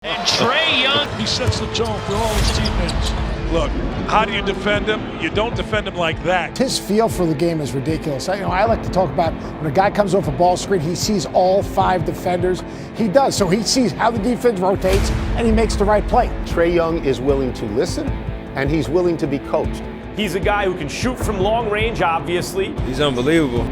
And Trae Young, he sets the tone for all his teammates. Look, how do you defend him? You don't defend him like that. His feel for the game is ridiculous. I like to talk about when a guy comes off a ball screen, he sees all 5 defenders. He does. So he sees how the defense rotates, and he makes the right play. Trae Young is willing to listen, and he's willing to be coached. He's a guy who can shoot from long range, obviously. He's unbelievable.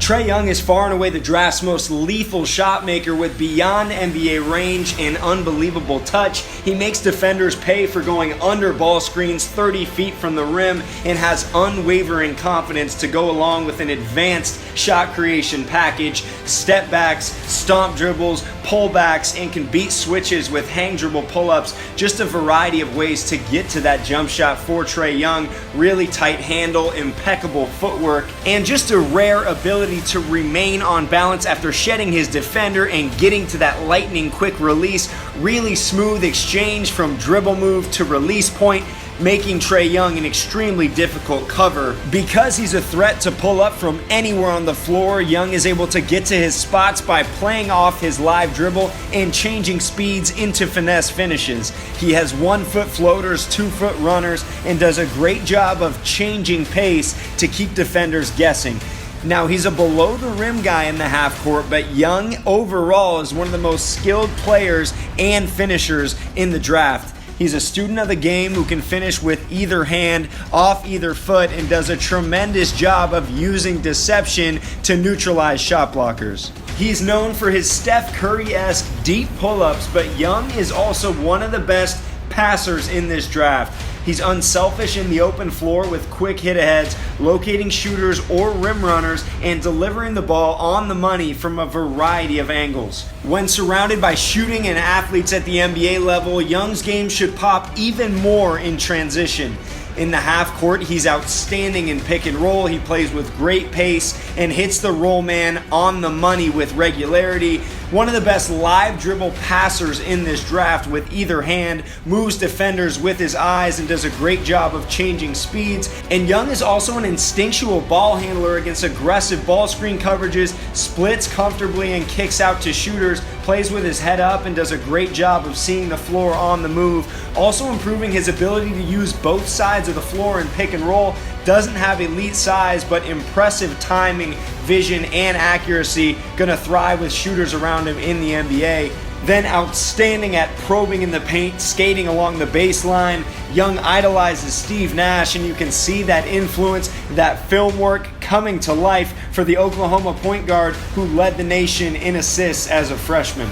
Trae Young is far and away the draft's most lethal shot maker with beyond NBA range and unbelievable touch. He makes defenders pay for going under ball screens 30 feet from the rim and has unwavering confidence to go along with an advanced shot creation package, step backs, stomp dribbles, pullbacks, and can beat switches with hang dribble pull-ups. Just a variety of ways to get to that jump shot for Trae Young. Really tight handle, impeccable footwork, and just a rare ability to remain on balance after shedding his defender and getting to that lightning quick release. Really smooth exchange from dribble move to release point, making Trae Young an extremely difficult cover. Because he's a threat to pull up from anywhere on the floor, Young is able to get to his spots by playing off his live dribble and changing speeds into finesse finishes. He has 1-foot floaters, 2-foot runners, and does a great job of changing pace to keep defenders guessing. Now, he's a below-the-rim guy in the half court, but Young overall is one of the most skilled players and finishers in the draft. He's a student of the game who can finish with either hand, off either foot, and does a tremendous job of using deception to neutralize shot blockers. He's known for his Steph Curry-esque deep pull-ups, but Young is also one of the best passers in this draft. He's unselfish in the open floor with quick hit-aheads, locating shooters or rim runners, and delivering the ball on the money from a variety of angles. When surrounded by shooting and athletes at the NBA level, Young's game should pop even more in transition. In the half court, he's outstanding in pick and roll. He plays with great pace and hits the roll man on the money with regularity. One of the best live dribble passers in this draft with either hand, moves defenders with his eyes, and does a great job of changing speeds. And Young is also an instinctual ball handler against aggressive ball screen coverages, splits comfortably and kicks out to shooters, plays with his head up, and does a great job of seeing the floor on the move. Also improving his ability to use both sides of the floor in pick and roll. Doesn't have elite size, but impressive timing, vision, and accuracy. Gonna thrive with shooters around him in the NBA. Then outstanding at probing in the paint, skating along the baseline. Young idolizes Steve Nash, and you can see that influence, that film work coming to life for the Oklahoma point guard who led the nation in assists as a freshman.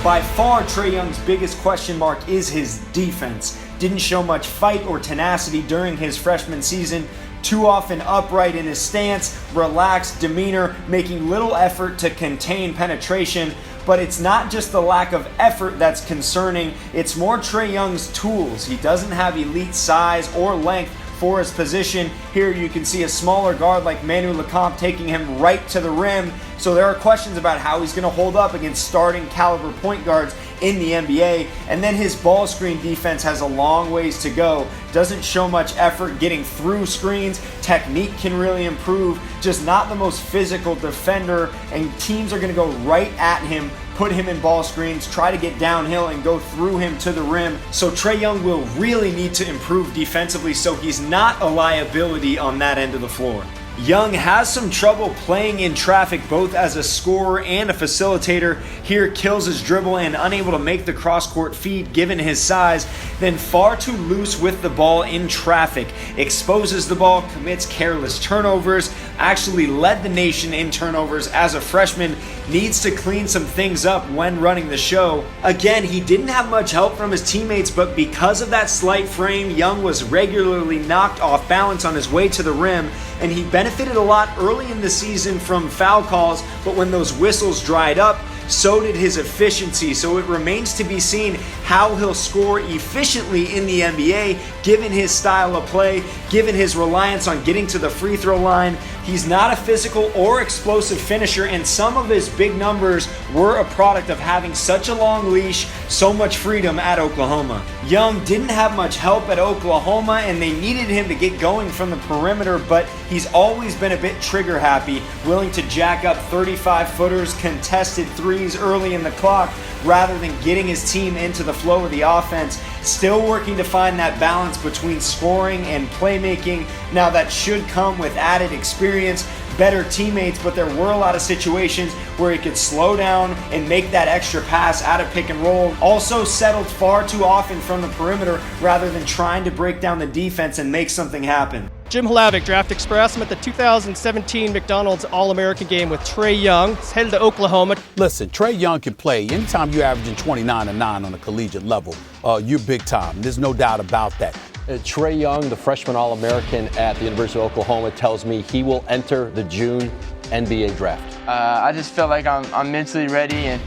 By far, Trae Young's biggest question mark is his defense. Didn't show much fight or tenacity during his freshman season. Too often upright in his stance, relaxed demeanor, making little effort to contain penetration. But it's not just the lack of effort that's concerning, it's more Trae Young's tools. He doesn't have elite size or length for his position. Here you can see a smaller guard like Manu Lecomte taking him right to the rim. So there are questions about how he's going to hold up against starting caliber point guards in the NBA. And then his ball screen defense has a long ways to go. Doesn't show much effort getting through screens. Technique can really improve. Just not the most physical defender. And teams are going to go right at him, put him in ball screens, try to get downhill and go through him to the rim. So Trae Young will really need to improve defensively so he's not a liability on that end of the floor. Young has some trouble playing in traffic both as a scorer and a facilitator. Here kills his dribble and unable to make the cross-court feed given his size. Then far too loose with the ball in traffic. Exposes the ball, commits careless turnovers. Actually led the nation in turnovers as a freshman. needs to clean some things up when running the show. Again, he didn't have much help from his teammates, but because of that slight frame, Young was regularly knocked off balance on his way to the rim, and he benefited a lot early in the season from foul calls, but when those whistles dried up, so did his efficiency. So it remains to be seen how he'll score efficiently in the NBA, given his style of play, given his reliance on getting to the free throw line. He's not a physical or explosive finisher, and some of his big numbers were a product of having such a long leash, so much freedom at Oklahoma. Young didn't have much help at Oklahoma, and they needed him to get going from the perimeter, but he's always been a bit trigger happy, willing to jack up 35-footers, contested threes early in the clock, rather than getting his team into the flow of the offense. Still working to find that balance between scoring and playmaking. Now that should come with added experience, better teammates, but there were a lot of situations where he could slow down and make that extra pass out of pick and roll. Also settled far too often from the perimeter rather than trying to break down the defense and make something happen. Jim Hlavik, DraftExpress. I'm at the 2017 McDonald's All-American game with Trae Young. He's headed to Oklahoma. Listen, Trae Young can play. Anytime you're averaging 29 and 9 on a collegiate level, you're big time. There's no doubt about that. Trae Young, the freshman All-American at the University of Oklahoma, tells me he will enter the June NBA draft. I just feel like I'm mentally ready and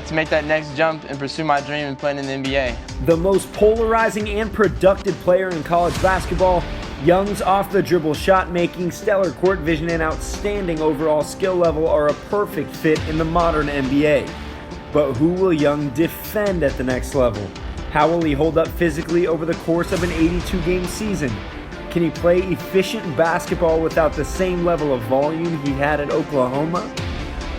to make that next jump and pursue my dream and playing in the NBA. The most polarizing and productive player in college basketball, Young's off-the-dribble shot-making, stellar court vision, and outstanding overall skill level are a perfect fit in the modern NBA. But who will Young defend at the next level? How will he hold up physically over the course of an 82-game season? Can he play efficient basketball without the same level of volume he had at Oklahoma?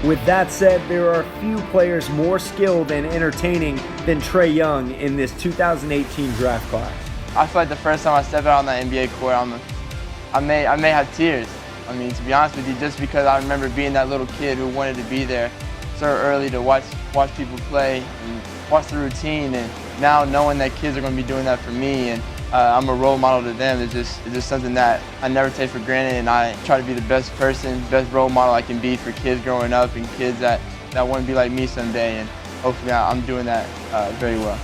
With that said, there are few players more skilled and entertaining than Trae Young in this 2018 draft class. I feel like the first time I step out on that NBA court, I may have tears. I mean, to be honest with you, just because I remember being that little kid who wanted to be there so early to watch people play and watch the routine, and now knowing that kids are going to be doing that for me, and I'm a role model to them. It's just something that I never take for granted, and I try to be the best person, best role model I can be for kids growing up and kids that want to be like me someday, and hopefully I'm doing that very well.